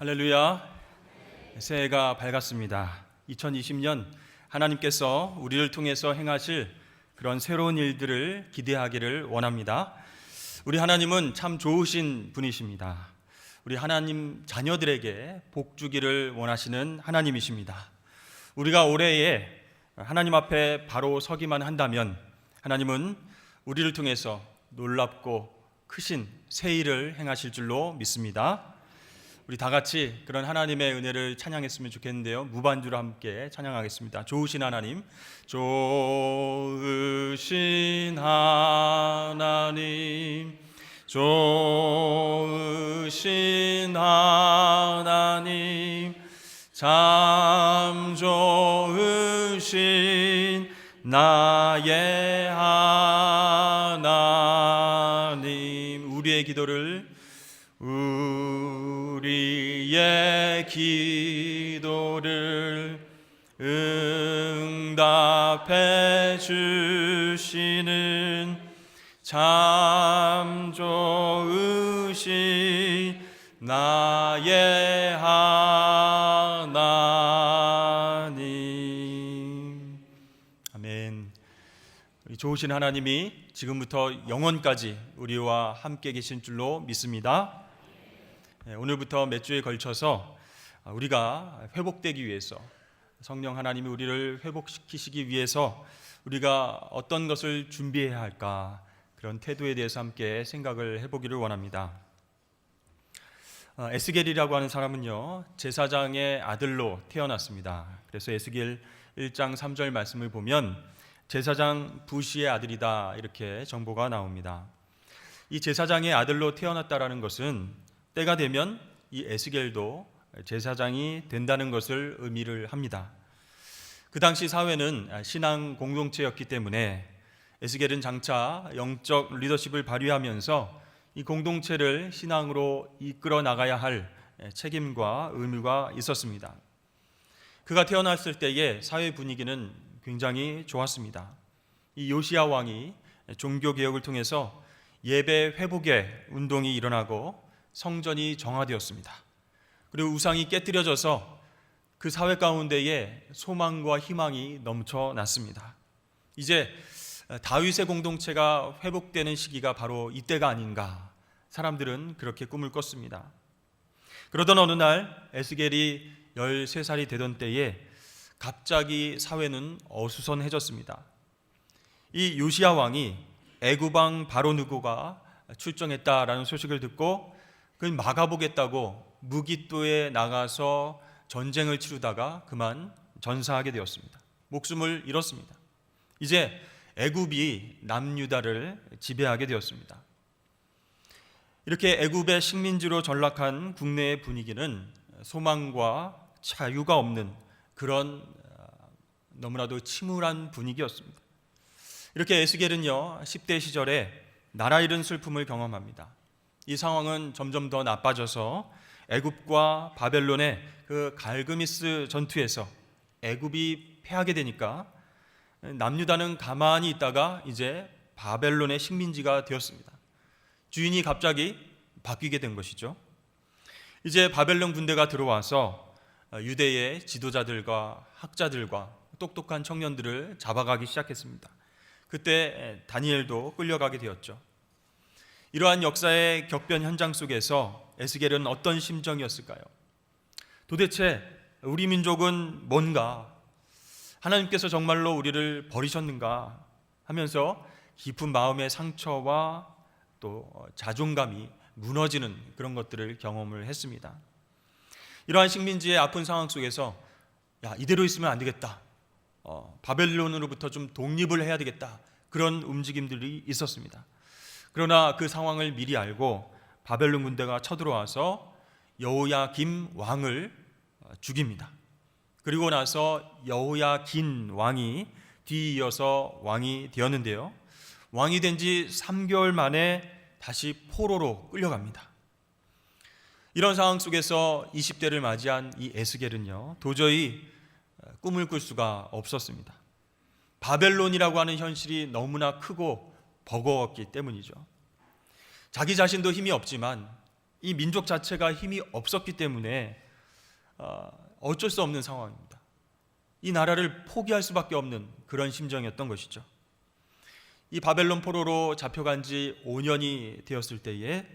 할렐루야. 새해가 밝았습니다. 2020년 하나님께서 우리를 통해서 행하실 그런 새로운 일들을 기대하기를 원합니다. 우리 하나님은 참 좋으신 분이십니다. 우리 하나님 자녀들에게 복 주기를 원하시는 하나님이십니다. 우리가 올해에 하나님 앞에 바로 서기만 한다면 하나님은 우리를 통해서 놀랍고 크신 새 일을 행하실 줄로 믿습니다. 우리 다 같이 그런 하나님의 은혜를 찬양했으면 좋겠는데요. 무반주로 함께 찬양하겠습니다. 좋으신 하나님, 좋으신 하나님, 좋으신 하나님, 참 좋으신 나의 하나님. 우리의 기도를 응답해 주시는 참 좋으신 나의 하나님. 아멘. 좋으신 하나님이 지금부터 영원까지 우리와 함께 계신 줄로 믿습니다. 오늘부터 몇 주에 걸쳐서 우리가 회복되기 위해서, 성령 하나님이 우리를 회복시키시기 위해서 우리가 어떤 것을 준비해야 할까, 그런 태도에 대해서 함께 생각을 해보기를 원합니다. 에스겔이라고 하는 사람은요, 제사장의 아들로 태어났습니다. 그래서 에스겔 1장 3절 말씀을 보면 제사장 부시의 아들이다, 이렇게 정보가 나옵니다. 이 제사장의 아들로 태어났다라는 것은 때가 되면 이 에스겔도 제사장이 된다는 것을 의미를 합니다. 그 당시 사회는 신앙 공동체였기 때문에 에스겔은 장차 영적 리더십을 발휘하면서 이 공동체를 신앙으로 이끌어 나가야 할 책임과 의무가 있었습니다. 그가 태어났을 때의 사회 분위기는 굉장히 좋았습니다. 이 요시야 왕이 종교 개혁을 통해서 예배 회복의 운동이 일어나고 성전이 정화되었습니다. 그리고 우상이 깨뜨려져서 그 사회 가운데에 소망과 희망이 넘쳐났습니다. 이제 다윗의 공동체가 회복되는 시기가 바로 이때가 아닌가, 사람들은 그렇게 꿈을 꿨습니다. 그러던 어느 날 에스겔이 13살이 되던 때에 갑자기 사회는 어수선해졌습니다. 이 요시야 왕이 애굽 왕 바로 느고가 출정했다라는 소식을 듣고 그걸 막아보겠다고 무깃도에 나가서 전쟁을 치르다가 그만 전사하게 되었습니다. 목숨을 잃었습니다. 이제 애굽이 남유다를 지배하게 되었습니다. 이렇게 애굽의 식민지로 전락한 국내의 분위기는 소망과 자유가 없는 그런 너무나도 침울한 분위기였습니다. 이렇게 에스겔은요, 10대 시절에 나라 잃은 슬픔을 경험합니다. 이 상황은 점점 더 나빠져서 애굽과 바벨론의 그 갈그미스 전투에서 애굽이 패하게 되니까 남유다는 가만히 있다가 이제 바벨론의 식민지가 되었습니다. 주인이 갑자기 바뀌게 된 것이죠. 이제 바벨론 군대가 들어와서 유대의 지도자들과 학자들과 똑똑한 청년들을 잡아가기 시작했습니다. 그때 다니엘도 끌려가게 되었죠. 이러한 역사의 격변 현장 속에서 에스겔은 어떤 심정이었을까요? 도대체 우리 민족은 뭔가, 하나님께서 정말로 우리를 버리셨는가 하면서 깊은 마음의 상처와 또 자존감이 무너지는 그런 것들을 경험을 했습니다. 이러한 식민지의 아픈 상황 속에서 이대로 있으면 안 되겠다, 바벨론으로부터 좀 독립을 해야 되겠다, 그런 움직임들이 있었습니다. 그러나 그 상황을 미리 알고 바벨론 군대가 쳐들어와서 여호야김 왕을 죽입니다. 그리고 나서 여호야긴 왕이 뒤이어서 왕이 되었는데요, 왕이 된 지 3개월 만에 다시 포로로 끌려갑니다. 이런 상황 속에서 20대를 맞이한 이 에스겔은요, 도저히 꿈을 꿀 수가 없었습니다. 바벨론이라고 하는 현실이 너무나 크고 버거웠기 때문이죠. 자기 자신도 힘이 없지만 이 민족 자체가 힘이 없었기 때문에 어쩔 수 없는 상황입니다. 이 나라를 포기할 수밖에 없는 그런 심정이었던 것이죠. 이 바벨론 포로로 잡혀간 지 5년이 되었을 때에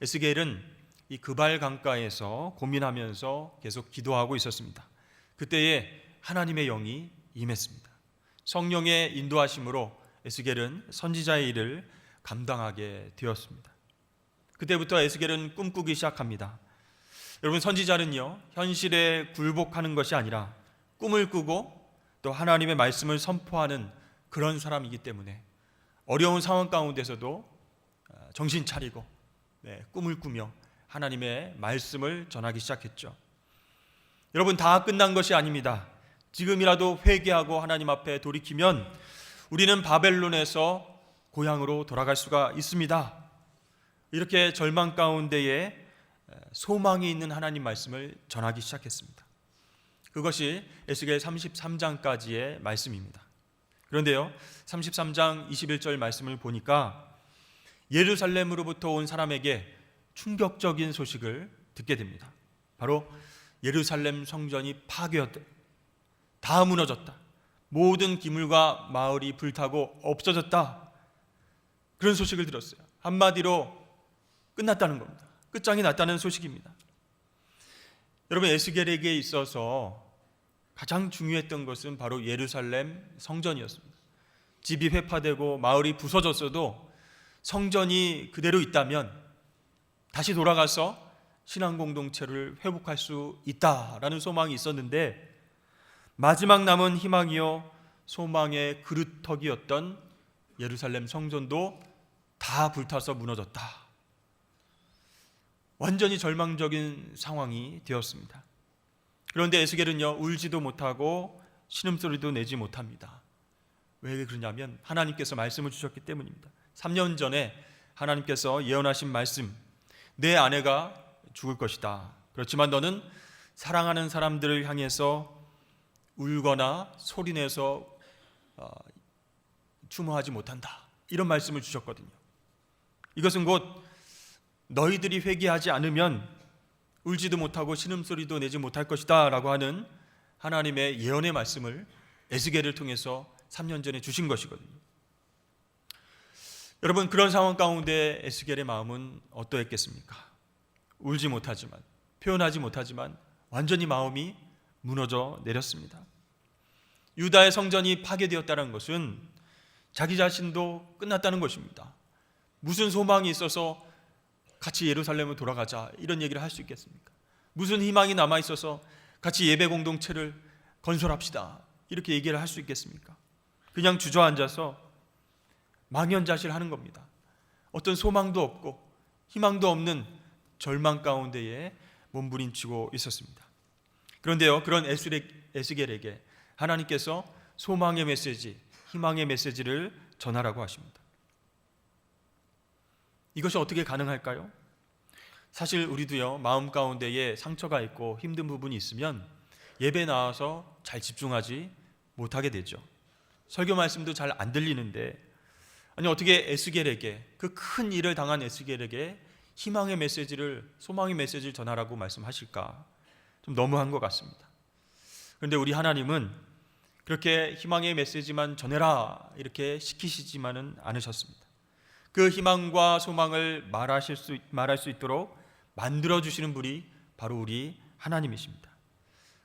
에스겔은 이 그발 강가에서 고민하면서 계속 기도하고 있었습니다. 그때에 하나님의 영이 임했습니다. 성령의 인도하심으로 에스겔은 선지자의 일을 감당하게 되었습니다. 그때부터 에스겔은 꿈꾸기 시작합니다. 여러분, 선지자는요, 현실에 굴복하는 것이 아니라 꿈을 꾸고 또 하나님의 말씀을 선포하는 그런 사람이기 때문에 어려운 상황 가운데서도 정신 차리고 꿈을 꾸며 하나님의 말씀을 전하기 시작했죠. 여러분, 다 끝난 것이 아닙니다. 지금이라도 회개하고 하나님 앞에 돌이키면 우리는 바벨론에서 고향으로 돌아갈 수가 있습니다. 이렇게 절망 가운데에 소망이 있는 하나님 말씀을 전하기 시작했습니다. 그것이 에스겔 33장까지의 말씀입니다. 그런데요, 33장 21절 말씀을 보니까 예루살렘으로부터 온 사람에게 충격적인 소식을 듣게 됩니다. 바로 예루살렘 성전이 파괴되었다. 다 무너졌다. 모든 기물과 마을이 불타고 없어졌다. 그런 소식을 들었어요. 한마디로 끝났다는 겁니다. 끝장이 났다는 소식입니다. 여러분, 에스겔에게 있어서 가장 중요했던 것은 바로 예루살렘 성전이었습니다. 집이 회파되고 마을이 부서졌어도 성전이 그대로 있다면 다시 돌아가서 신앙 공동체를 회복할 수 있다라는 소망이 있었는데, 마지막 남은 희망이요 소망의 그루터기였던 예루살렘 성전도 다 불타서 무너졌다. 완전히 절망적인 상황이 되었습니다. 그런데 에스겔은요, 울지도 못하고 신음소리도 내지 못합니다. 왜 그러냐면 하나님께서 말씀을 주셨기 때문입니다. 3년 전에 하나님께서 예언하신 말씀, 내 아내가 죽을 것이다. 그렇지만 너는 사랑하는 사람들을 향해서 울거나 소리내서 추모하지 못한다. 이런 말씀을 주셨거든요. 이것은 곧 너희들이 회개하지 않으면 울지도 못하고 신음소리도 내지 못할 것이다 라고 하는 하나님의 예언의 말씀을 에스겔을 통해서 3년 전에 주신 것이거든요. 여러분, 그런 상황 가운데 에스겔의 마음은 어떠했겠습니까? 울지 못하지만, 표현하지 못하지만 완전히 마음이 무너져 내렸습니다. 유다의 성전이 파괴되었다는 것은 자기 자신도 끝났다는 것입니다. 무슨 소망이 있어서 같이 예루살렘으로 돌아가자 이런 얘기를 할 수 있겠습니까? 무슨 희망이 남아 있어서 같이 예배 공동체를 건설합시다 이렇게 얘기를 할 수 있겠습니까? 그냥 주저앉아서 망연자실하는 겁니다. 어떤 소망도 없고 희망도 없는 절망 가운데에 몸부림치고 있었습니다. 그런데요, 그런 에스겔에게 하나님께서 소망의 메시지, 희망의 메시지를 전하라고 하십니다. 이것이 어떻게 가능할까요? 사실 우리도요, 마음 가운데에 상처가 있고 힘든 부분이 있으면 예배 나와서 잘 집중하지 못하게 되죠. 설교 말씀도 잘 안 들리는데, 아니 어떻게 에스겔에게, 그 큰 일을 당한 에스겔에게 희망의 메시지를, 소망의 메시지를 전하라고 말씀하실까? 좀 너무한 것 같습니다. 그런데 우리 하나님은 그렇게 희망의 메시지만 전해라 이렇게 시키시지만은 않으셨습니다. 그 희망과 소망을 말할 수 있도록 만들어주시는 분이 바로 우리 하나님이십니다.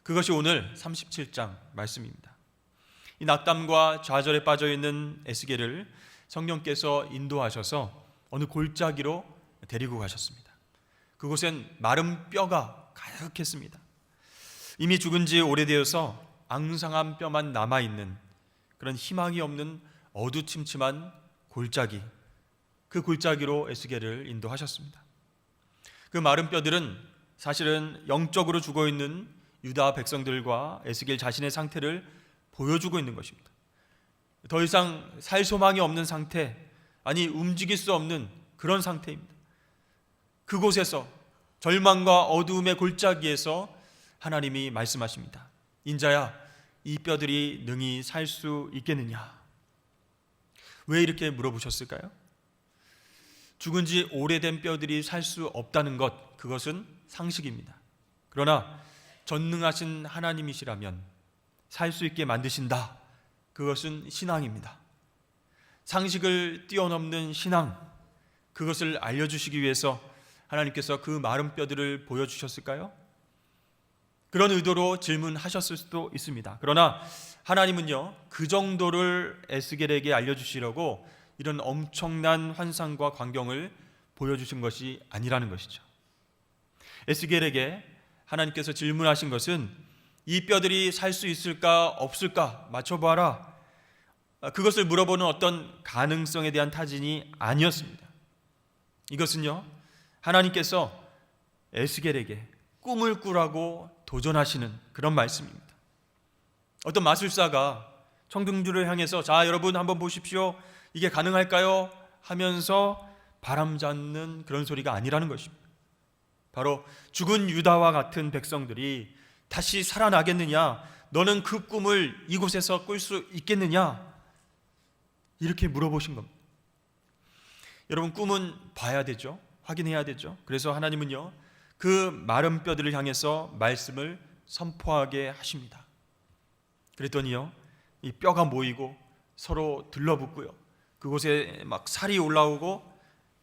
그것이 오늘 37장 말씀입니다. 이 낙담과 좌절에 빠져있는 에스겔을 성령께서 인도하셔서 어느 골짜기로 데리고 가셨습니다. 그곳엔 마른 뼈가 가득했습니다. 이미 죽은 지 오래되어서 앙상한 뼈만 남아있는 그런 희망이 없는 어두침침한 골짜기, 그 골짜기로 에스겔을 인도하셨습니다. 그 마른 뼈들은 사실은 영적으로 죽어있는 유다 백성들과 에스겔 자신의 상태를 보여주고 있는 것입니다. 더 이상 살 소망이 없는 상태, 아니 움직일 수 없는 그런 상태입니다. 그곳에서, 절망과 어두움의 골짜기에서 하나님이 말씀하십니다. 인자야, 이 뼈들이 능히 살 수 있겠느냐? 왜 이렇게 물어보셨을까요? 죽은 지 오래된 뼈들이 살 수 없다는 것, 그것은 상식입니다. 그러나 전능하신 하나님이시라면 살 수 있게 만드신다, 그것은 신앙입니다. 상식을 뛰어넘는 신앙, 그것을 알려주시기 위해서 하나님께서 그 마른 뼈들을 보여주셨을까요? 그런 의도로 질문하셨을 수도 있습니다. 그러나 하나님은요, 그 정도를 에스겔에게 알려주시려고 이런 엄청난 환상과 광경을 보여주신 것이 아니라는 것이죠. 에스겔에게 하나님께서 질문하신 것은 이 뼈들이 살 수 있을까 없을까 맞춰봐라, 그것을 물어보는 어떤 가능성에 대한 타진이 아니었습니다. 이것은요, 하나님께서 에스겔에게 꿈을 꾸라고 도전하시는 그런 말씀입니다. 어떤 마술사가 청중들을 향해서 자, 여러분 한번 보십시오, 이게 가능할까요? 하면서 바람잡는 그런 소리가 아니라는 것입니다. 바로 죽은 유다와 같은 백성들이 다시 살아나겠느냐, 너는 그 꿈을 이곳에서 꿀 수 있겠느냐, 이렇게 물어보신 겁니다. 여러분, 꿈은 봐야 되죠. 확인해야 되죠. 그래서 하나님은요, 그 마른 뼈들을 향해서 말씀을 선포하게 하십니다. 그랬더니요, 이 뼈가 모이고 서로 들러붙고요, 그곳에 막 살이 올라오고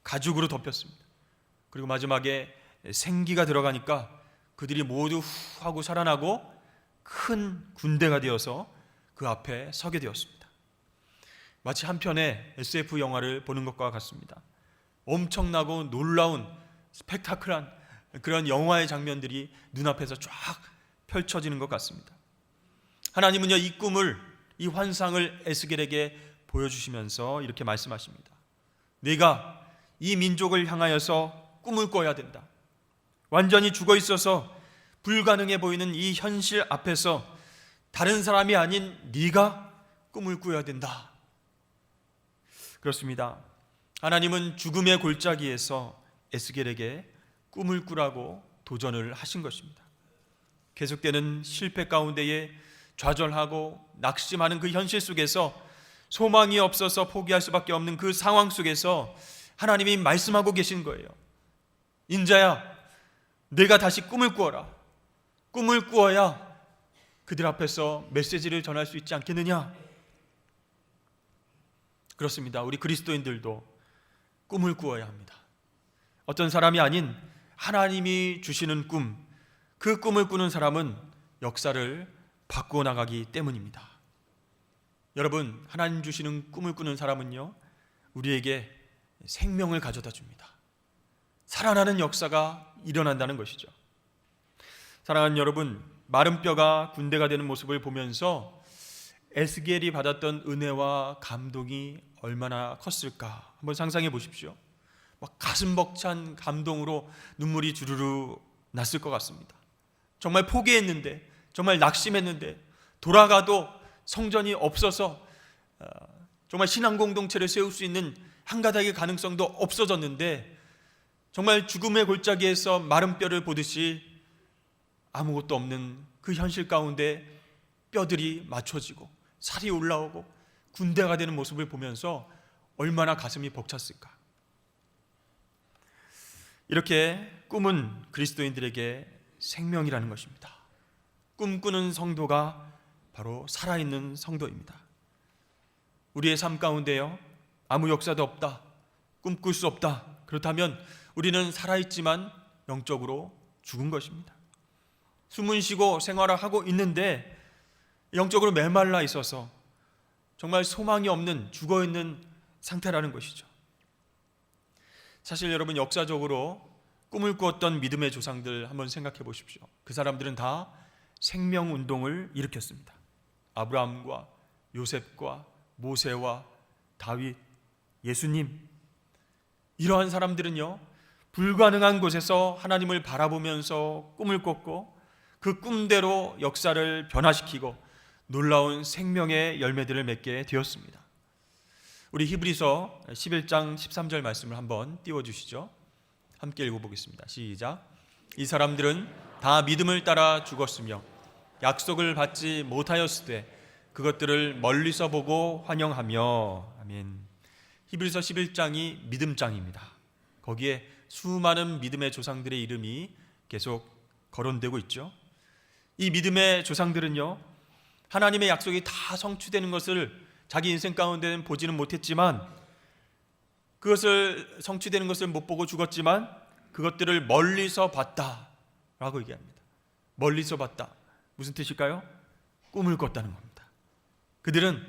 가죽으로 덮였습니다. 그리고 마지막에 생기가 들어가니까 그들이 모두 후 하고 살아나고 큰 군대가 되어서 그 앞에 서게 되었습니다. 마치 한 편의 SF 영화를 보는 것과 같습니다. 엄청나고 놀라운 스펙타클한 그런 영화의 장면들이 눈앞에서 쫙 펼쳐지는 것 같습니다. 하나님은요, 이 꿈을, 이 환상을 에스겔에게 보여주시면서 이렇게 말씀하십니다. 네가 이 민족을 향하여서 꿈을 꿔야 된다. 완전히 죽어 있어서 불가능해 보이는 이 현실 앞에서 다른 사람이 아닌 네가 꿈을 꾸어야 된다. 그렇습니다. 하나님은 죽음의 골짜기에서 에스겔에게 꿈을 꾸라고 도전을 하신 것입니다. 계속되는 실패 가운데에 좌절하고 낙심하는 그 현실 속에서, 소망이 없어서 포기할 수밖에 없는 그 상황 속에서 하나님이 말씀하고 계신 거예요. 인자야, 내가 다시 꿈을 꾸어라. 꿈을 꾸어야 그들 앞에서 메시지를 전할 수 있지 않겠느냐. 그렇습니다. 우리 그리스도인들도 꿈을 꾸어야 합니다. 어떤 사람이 아닌 하나님이 주시는 꿈, 그 꿈을 꾸는 사람은 역사를 바꾸어 나가기 때문입니다. 여러분, 하나님 주시는 꿈을 꾸는 사람은요, 우리에게 생명을 가져다 줍니다. 살아나는 역사가 일어난다는 것이죠. 사랑하는 여러분, 마른 뼈가 군대가 되는 모습을 보면서 에스겔이 받았던 은혜와 감동이 얼마나 컸을까 한번 상상해 보십시오. 막 가슴 벅찬 감동으로 눈물이 주르르 났을 것 같습니다. 정말 포기했는데, 정말 낙심했는데, 돌아가도 성전이 없어서 정말 신앙 공동체를 세울 수 있는 한 가닥의 가능성도 없어졌는데, 정말 죽음의 골짜기에서 마른 뼈를 보듯이 아무것도 없는 그 현실 가운데 뼈들이 맞춰지고 살이 올라오고 군대가 되는 모습을 보면서 얼마나 가슴이 벅찼을까. 이렇게 꿈은 그리스도인들에게 생명이라는 것입니다. 꿈꾸는 성도가 바로 살아있는 성도입니다. 우리의 삶 가운데요, 아무 역사도 없다, 꿈꿀 수 없다, 그렇다면 우리는 살아있지만 영적으로 죽은 것입니다. 숨은 쉬고 생활을 하고 있는데 영적으로 메말라 있어서 정말 소망이 없는, 죽어있는 상태라는 것이죠. 사실 여러분, 역사적으로 꿈을 꾸었던 믿음의 조상들 한번 생각해 보십시오. 그 사람들은 다 생명운동을 일으켰습니다. 아브라함과 요셉과 모세와 다윗, 예수님, 이러한 사람들은요, 불가능한 곳에서 하나님을 바라보면서 꿈을 꿨고 그 꿈대로 역사를 변화시키고 놀라운 생명의 열매들을 맺게 되었습니다. 우리 히브리서 11장 13절 말씀을 한번 띄워주시죠. 함께 읽어보겠습니다. 시작. 이 사람들은 다 믿음을 따라 죽었으며 약속을 받지 못하였으되 그것들을 멀리서 보고 환영하며. 아멘. 히브리서 11장이 믿음장입니다. 거기에 수많은 믿음의 조상들의 이름이 계속 거론되고 있죠. 이 믿음의 조상들은요, 하나님의 약속이 다 성취되는 것을 자기 인생 가운데는 보지는 못했지만, 그것을 성취되는 것을 못 보고 죽었지만 그것들을 멀리서 봤다라고 얘기합니다. 멀리서 봤다. 무슨 뜻일까요? 꿈을 꿨다는 겁니다. 그들은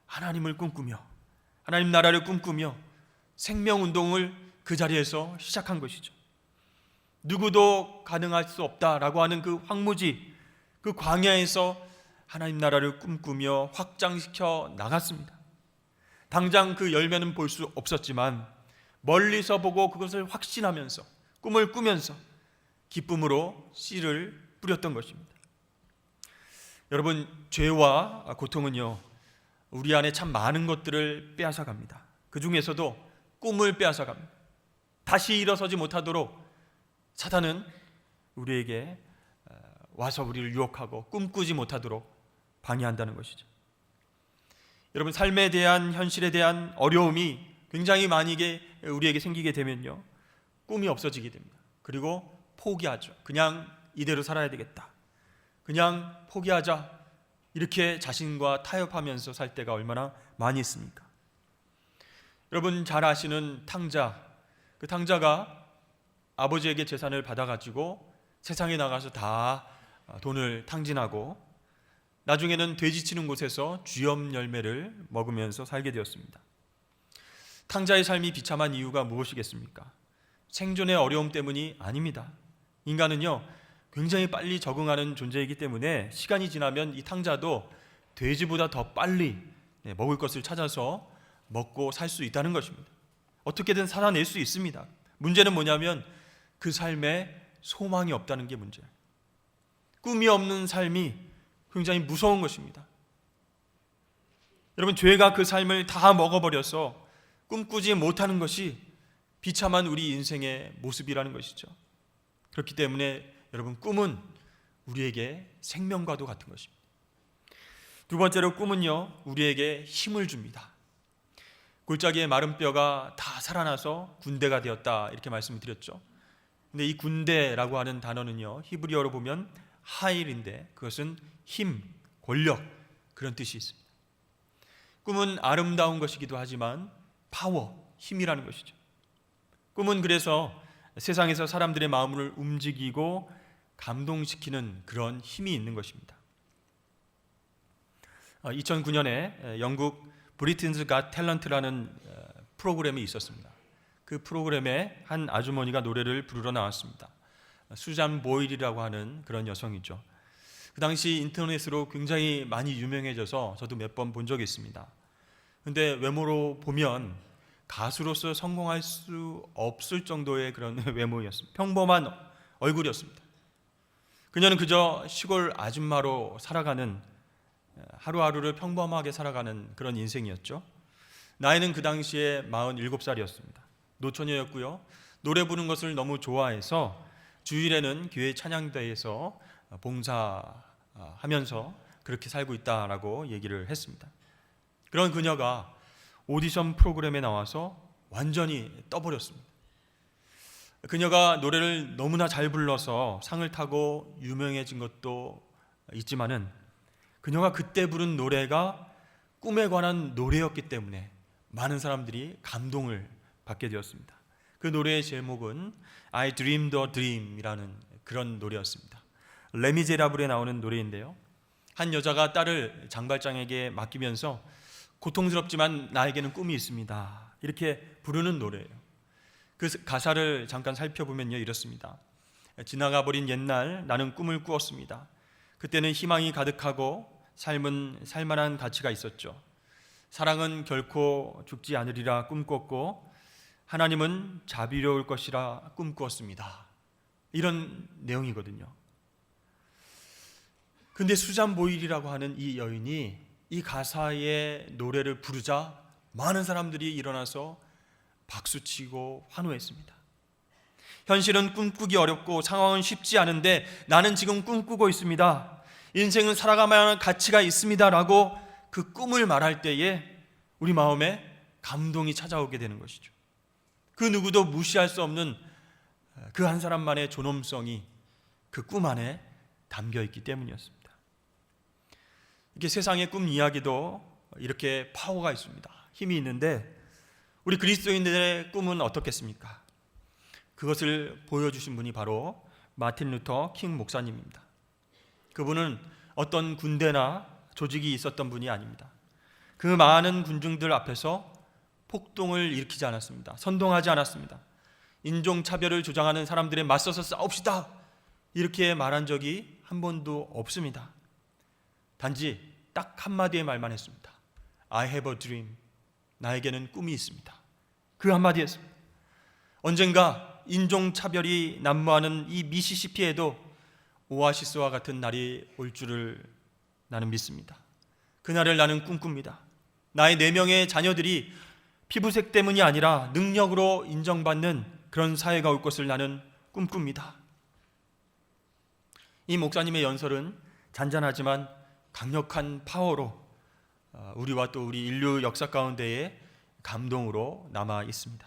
하나님을 꿈꾸며 하나님 나라를 꿈꾸며 생명운동을 그 자리에서 시작한 것이죠. 누구도 가능할 수 없다라고 하는 그 황무지, 그 광야에서 하나님 나라를 꿈꾸며 확장시켜 나갔습니다. 당장 그 열매는 볼 수 없었지만 멀리서 보고 그것을 확신하면서 꿈을 꾸면서 기쁨으로 씨를 뿌렸던 것입니다. 여러분, 죄와 고통은요, 우리 안에 참 많은 것들을 빼앗아갑니다. 그 중에서도 꿈을 빼앗아갑니다. 다시 일어서지 못하도록 사탄은 우리에게 와서 우리를 유혹하고 꿈꾸지 못하도록 방해한다는 것이죠. 여러분, 삶에 대한, 현실에 대한 어려움이 굉장히 많이 우리에게 생기게 되면요, 꿈이 없어지게 됩니다. 그리고 포기하죠. 그냥 이대로 살아야 되겠다, 그냥 포기하자, 이렇게 자신과 타협하면서 살 때가 얼마나 많이 있습니까? 여러분 잘 아시는 탕자, 그 탕자가 아버지에게 재산을 받아가지고 세상에 나가서 다 돈을 탕진하고 나중에는 돼지 치는 곳에서 쥐염 열매를 먹으면서 살게 되었습니다. 탕자의 삶이 비참한 이유가 무엇이겠습니까? 생존의 어려움 때문이 아닙니다. 인간은요, 굉장히 빨리 적응하는 존재이기 때문에 시간이 지나면 이 탕자도 돼지보다 더 빨리 먹을 것을 찾아서 먹고 살 수 있다는 것입니다. 어떻게든 살아낼 수 있습니다. 문제는 뭐냐면 그 삶에 소망이 없다는 게 문제예요. 꿈이 없는 삶이 굉장히 무서운 것입니다. 여러분, 죄가 그 삶을 다 먹어버려서 꿈꾸지 못하는 것이 비참한 우리 인생의 모습이라는 것이죠. 그렇기 때문에 여러분, 꿈은 우리에게 생명과도 같은 것입니다. 두 번째로, 꿈은요, 우리에게 힘을 줍니다. 골짜기의 마른 뼈가 다 살아나서 군대가 되었다, 이렇게 말씀을 드렸죠. 근데 이 군대라고 하는 단어는요, 히브리어로 보면 하일인데 그것은 힘, 권력, 그런 뜻이 있습니다. 꿈은 아름다운 것이기도 하지만 파워, 힘이라는 것이죠. 꿈은 그래서 세상에서 사람들의 마음을 움직이고 감동시키는 그런 힘이 있는 것입니다. 2009년에 영국 브리튼즈 갓 탤런트라는 프로그램이 있었습니다. 그 프로그램에 한 아주머니가 노래를 부르러 나왔습니다. 수잔 보일이라고 하는 그런 여성이죠. 그 당시 인터넷으로 굉장히 많이 유명해져서 저도 몇 번 본 적이 있습니다. 근데 외모로 보면 가수로서 성공할 수 없을 정도의 그런 외모였습니다. 평범한 얼굴이었습니다. 그녀는 그저 시골 아줌마로 살아가는, 하루하루를 평범하게 살아가는 그런 인생이었죠. 나이는 그 당시에 47살이었습니다. 노처녀였고요. 노래 부르는 것을 너무 좋아해서 주일에는 교회 찬양대에서 봉사하면서 그렇게 살고 있다라고 얘기를 했습니다. 그런 그녀가 오디션 프로그램에 나와서 완전히 떠버렸습니다. 그녀가 노래를 너무나 잘 불러서 상을 타고 유명해진 것도 있지만은 그녀가 그때 부른 노래가 꿈에 관한 노래였기 때문에 많은 사람들이 감동을 받게 되었습니다. 그 노래의 제목은 I Dreamed a Dream이라는 그런 노래였습니다. 레미제라블에 나오는 노래인데요, 한 여자가 딸을 장발장에게 맡기면서 고통스럽지만 나에게는 꿈이 있습니다, 이렇게 부르는 노래예요. 그 가사를 잠깐 살펴보면요, 이렇습니다. 지나가버린 옛날 나는 꿈을 꾸었습니다. 그때는 희망이 가득하고 삶은 살만한 가치가 있었죠. 사랑은 결코 죽지 않으리라 꿈꿨고 하나님은 자비로울 것이라 꿈꾸었습니다. 이런 내용이거든요. 근데 수잔 보일이라고 하는 이 여인이 이 가사의 노래를 부르자 많은 사람들이 일어나서 박수치고 환호했습니다. 현실은 꿈꾸기 어렵고 상황은 쉽지 않은데 나는 지금 꿈꾸고 있습니다. 인생은 살아가야만 하는 가치가 있습니다 라고 그 꿈을 말할 때에 우리 마음에 감동이 찾아오게 되는 것이죠. 그 누구도 무시할 수 없는 그 한 사람만의 존엄성이 그 꿈 안에 담겨 있기 때문이었습니다. 이렇게 세상의 꿈 이야기도 이렇게 파워가 있습니다. 힘이 있는데 우리 그리스도인들의 꿈은 어떻겠습니까? 그것을 보여주신 분이 바로 마틴 루터 킹 목사님입니다. 그분은 어떤 군대나 조직이 있었던 분이 아닙니다. 그 많은 군중들 앞에서 폭동을 일으키지 않았습니다. 선동하지 않았습니다. 인종차별을 주장하는 사람들에 맞서서 싸웁시다 이렇게 말한 적이 한 번도 없습니다. 단지 딱 한마디의 말만 했습니다. I have a dream. 나에게는 꿈이 있습니다. 그 한마디 했습니다. 언젠가 인종차별이 난무하는 이 미시시피에도 오아시스와 같은 날이 올 줄을 나는 믿습니다. 그날을 나는 꿈꿉니다. 나의 4명의 자녀들이 피부색 때문이 아니라 능력으로 인정받는 그런 사회가 올 것을 나는 꿈꿉니다. 이 목사님의 연설은 잔잔하지만 강력한 파워로 우리와 또 우리 인류 역사 가운데에 감동으로 남아 있습니다.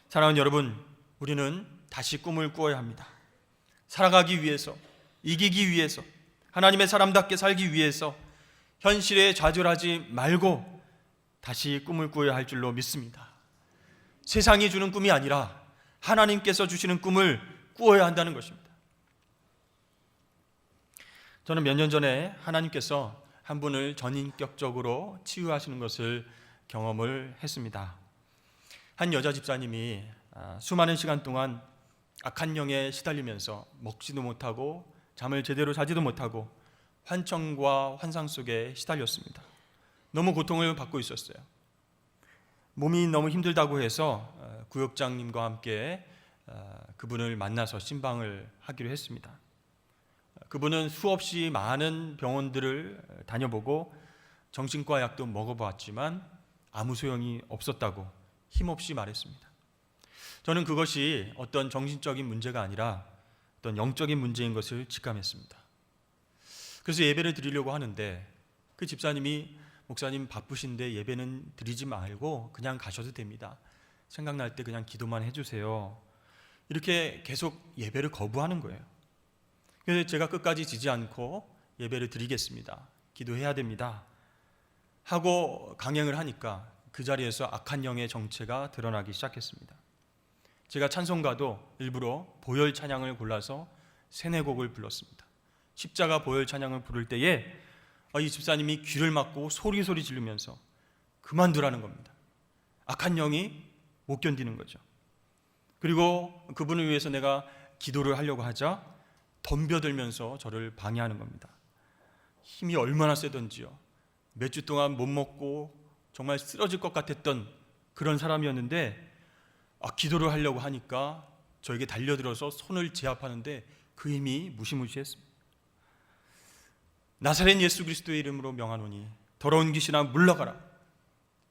사랑하는 여러분, 우리는 다시 꿈을 꾸어야 합니다. 살아가기 위해서, 이기기 위해서, 하나님의 사람답게 살기 위해서 현실에 좌절하지 말고 다시 꿈을 꾸어야 할 줄로 믿습니다. 세상이 주는 꿈이 아니라 하나님께서 주시는 꿈을 꾸어야 한다는 것입니다. 저는 몇 년 전에 하나님께서 한 분을 전인격적으로 치유하시는 것을 경험을 했습니다. 한 여자 집사님이 수많은 시간 동안 악한 영에 시달리면서 먹지도 못하고 잠을 제대로 자지도 못하고 환청과 환상 속에 시달렸습니다. 너무 고통을 받고 있었어요. 몸이 너무 힘들다고 해서 구역장님과 함께 그분을 만나서 신방을 하기로 했습니다. 그분은 수없이 많은 병원들을 다녀보고 정신과 약도 먹어보았지만 아무 소용이 없었다고 힘없이 말했습니다. 저는 그것이 어떤 정신적인 문제가 아니라 어떤 영적인 문제인 것을 직감했습니다. 그래서 예배를 드리려고 하는데 그 집사님이 목사님 바쁘신데 예배는 드리지 말고 그냥 가셔도 됩니다. 생각날 때 그냥 기도만 해주세요. 이렇게 계속 예배를 거부하는 거예요. 그래서 제가 끝까지 지지 않고 예배를 드리겠습니다. 기도해야 됩니다. 하고 강행을 하니까 그 자리에서 악한 영의 정체가 드러나기 시작했습니다. 제가 찬송가도 일부러 보혈 찬양을 골라서 3-4곡을 불렀습니다. 십자가 보혈 찬양을 부를 때에 이 집사님이 귀를 막고 소리 지르면서 그만두라는 겁니다. 악한 영이 못 견디는 거죠. 그리고 그분을 위해서 내가 기도를 하려고 하자 덤벼들면서 저를 방해하는 겁니다. 힘이 얼마나 세던지요. 몇 주 동안 못 먹고 정말 쓰러질 것 같았던 그런 사람이었는데 기도를 하려고 하니까 저에게 달려들어서 손을 제압하는데 그 힘이 무시무시했습니다. 나사렛 예수 그리스도의 이름으로 명하노니 더러운 귀신아 물러가라.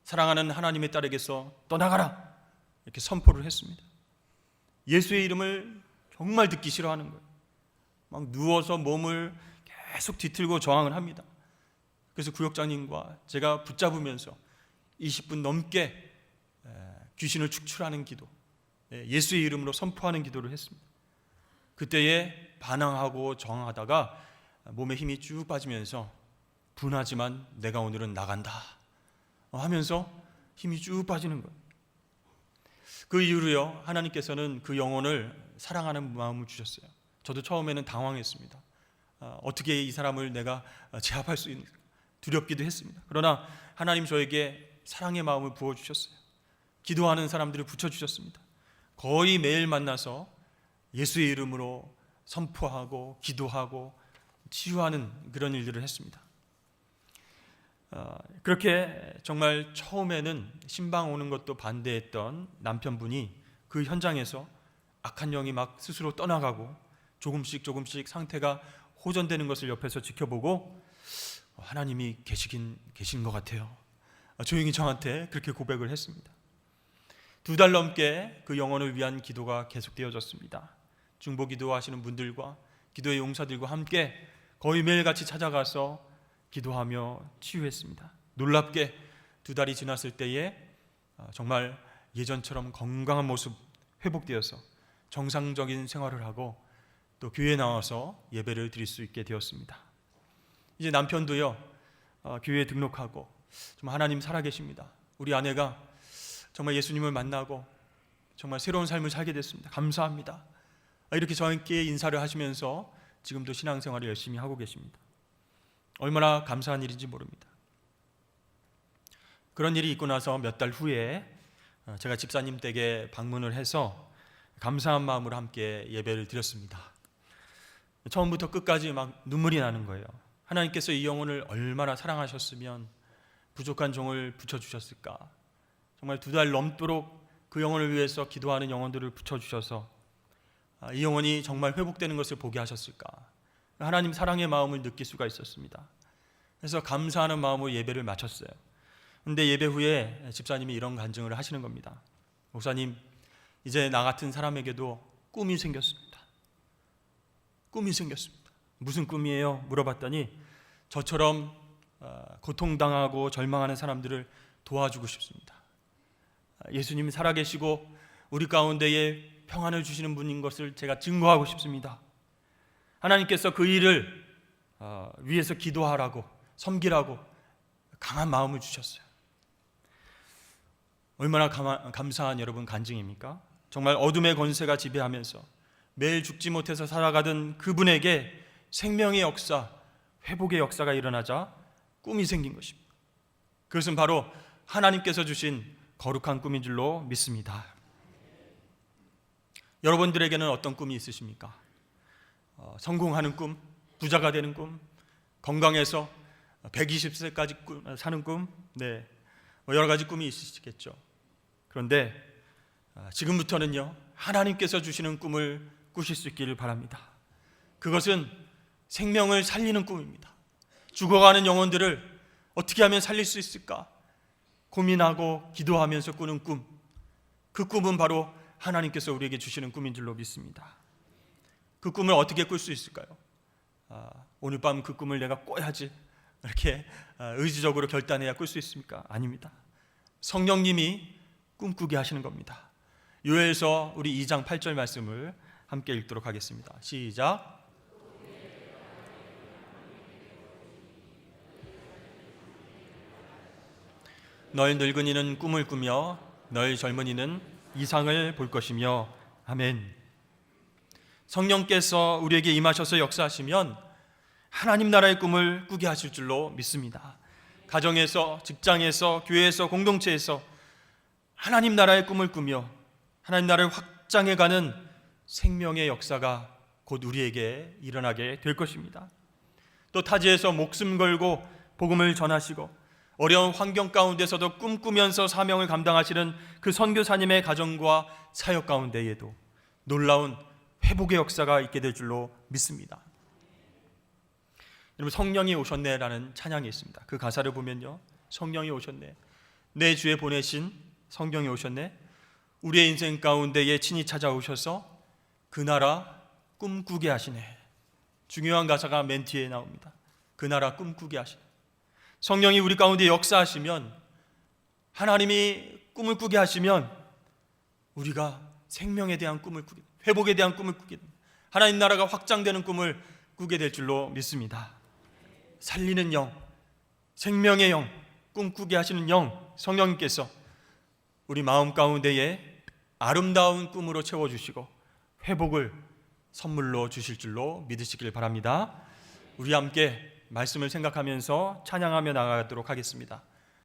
사랑하는 하나님의 딸에게서 떠나가라. 이렇게 선포를 했습니다. 예수의 이름을 정말 듣기 싫어하는 거예요. 막 누워서 몸을 계속 뒤틀고 저항을 합니다. 그래서 구역장님과 제가 붙잡으면서 20분 넘게 귀신을 축출하는 기도, 예수의 이름으로 선포하는 기도를 했습니다. 그때에 반항하고 저항하다가 몸에 힘이 쭉 빠지면서 분하지만 내가 오늘은 나간다 하면서 힘이 쭉 빠지는 거예요. 그 이후로요, 하나님께서는 그 영혼을 사랑하는 마음을 주셨어요. 저도 처음에는 당황했습니다. 어떻게 이 사람을 내가 제압할 수 있는가 두렵기도 했습니다. 그러나 하나님 저에게 사랑의 마음을 부어주셨어요. 기도하는 사람들을 붙여주셨습니다. 거의 매일 만나서 예수의 이름으로 선포하고 기도하고 치유하는 그런 일들을 했습니다. 그렇게 정말 처음에는 신방 오는 것도 반대했던 남편분이 그 현장에서 악한 영이 막 스스로 떠나가고 조금씩 상태가 호전되는 것을 옆에서 지켜보고 하나님이 계신 것 같아요. 조용히 저한테 그렇게 고백을 했습니다. 2달 넘게 그 영혼을 위한 기도가 계속되어졌습니다. 중보 기도하시는 분들과 기도의 용사들과 함께 거의 매일같이 찾아가서 기도하며 치유했습니다. 놀랍게 2달이 지났을 때에 정말 예전처럼 건강한 모습 회복되어서 정상적인 생활을 하고 또 교회에 나와서 예배를 드릴 수 있게 되었습니다. 이제 남편도요, 교회에 등록하고 좀 하나님 살아계십니다. 우리 아내가 정말 예수님을 만나고 정말 새로운 삶을 살게 됐습니다. 감사합니다. 이렇게 저에게 인사를 하시면서 지금도 신앙생활을 열심히 하고 계십니다. 얼마나 감사한 일인지 모릅니다. 그런 일이 있고 나서 몇 달 후에 제가 집사님 댁에 방문을 해서 감사한 마음으로 함께 예배를 드렸습니다. 처음부터 끝까지 막 눈물이 나는 거예요. 하나님께서 이 영혼을 얼마나 사랑하셨으면 부족한 종을 붙여주셨을까. 정말 2달 넘도록 그 영혼을 위해서 기도하는 영혼들을 붙여주셔서 이 영혼이 정말 회복되는 것을 보게 하셨을까. 하나님 사랑의 마음을 느낄 수가 있었습니다. 그래서 감사하는 마음으로 예배를 마쳤어요. 그런데 예배 후에 집사님이 이런 간증을 하시는 겁니다. 목사님, 이제 나 같은 사람에게도 꿈이 생겼습니다. 꿈이 생겼습니다. 무슨 꿈이에요? 물어봤더니 저처럼 고통당하고 절망하는 사람들을 도와주고 싶습니다. 예수님이 살아계시고 우리 가운데에 평안을 주시는 분인 것을 제가 증거하고 싶습니다. 하나님께서 그 일을 위해서 기도하라고, 섬기라고 강한 마음을 주셨어요. 얼마나 감사한 여러분 간증입니까? 정말 어둠의 권세가 지배하면서 매일 죽지 못해서 살아가던 그분에게 생명의 역사, 회복의 역사가 일어나자 꿈이 생긴 것입니다. 그것은 바로 하나님께서 주신 거룩한 꿈인 줄로 믿습니다. 여러분들에게는 어떤 꿈이 있으십니까? 성공하는 꿈, 부자가 되는 꿈, 건강해서 120세까지 사는 꿈, 네, 여러 가지 꿈이 있으시겠죠. 그런데 지금부터는요, 하나님께서 주시는 꿈을 꾸실 수 있기를 바랍니다. 그것은 생명을 살리는 꿈입니다. 죽어가는 영혼들을 어떻게 하면 살릴 수 있을까 고민하고 기도하면서 꾸는 꿈, 그 꿈은 바로 하나님께서 우리에게 주시는 꿈인 줄로 믿습니다. 그 꿈을 어떻게 꿀 수 있을까요? 오늘 밤 그 꿈을 내가 꿔야지 이렇게 의지적으로 결단해야 꿀 수 있습니까? 아닙니다. 성령님이 꿈꾸게 하시는 겁니다. 요엘서 우리 2장 8절 말씀을 함께 읽도록 하겠습니다. 시작. 널 늙은이는 꿈을 꾸며 널 젊은이는 이상을 볼 것이며. 아멘. 성령께서 우리에게 임하셔서 역사하시면 하나님 나라의 꿈을 꾸게 하실 줄로 믿습니다. 가정에서, 직장에서, 교회에서, 공동체에서 하나님 나라의 꿈을 꾸며 하나님 나라를 확장해가는 생명의 역사가 곧 우리에게 일어나게 될 것입니다. 또 타지에서 목숨 걸고 복음을 전하시고 어려운 환경 가운데서도 꿈꾸면서 사명을 감당하시는 그 선교사님의 가정과 사역 가운데에도 놀라운 회복의 역사가 있게 될 줄로 믿습니다. 여러분, 성령이 오셨네라는 찬양이 있습니다. 그 가사를 보면요, 성령이 오셨네, 내 주에 보내신 성령이 오셨네, 우리의 인생 가운데에 친히 찾아오셔서 그 나라 꿈꾸게 하시네. 중요한 가사가 맨 뒤에 나옵니다. 그 나라 꿈꾸게 하시네. 성령이 우리 가운데 역사하시면, 하나님이 꿈을 꾸게 하시면 우리가 생명에 대한 꿈을 꾸게, 회복에 대한 꿈을 꾸게, 하나님 나라가 확장되는 꿈을 꾸게 될 줄로 믿습니다. 살리는 영, 생명의 영, 꿈꾸게 하시는 영, 성령님께서 우리 마음 가운데에 아름다운 꿈으로 채워주시고 회복을 선물로 주실 줄로 믿으시길 바랍니다. 우리 함께 말씀을 생각하면서 찬양하며 나가도록 하겠습니다.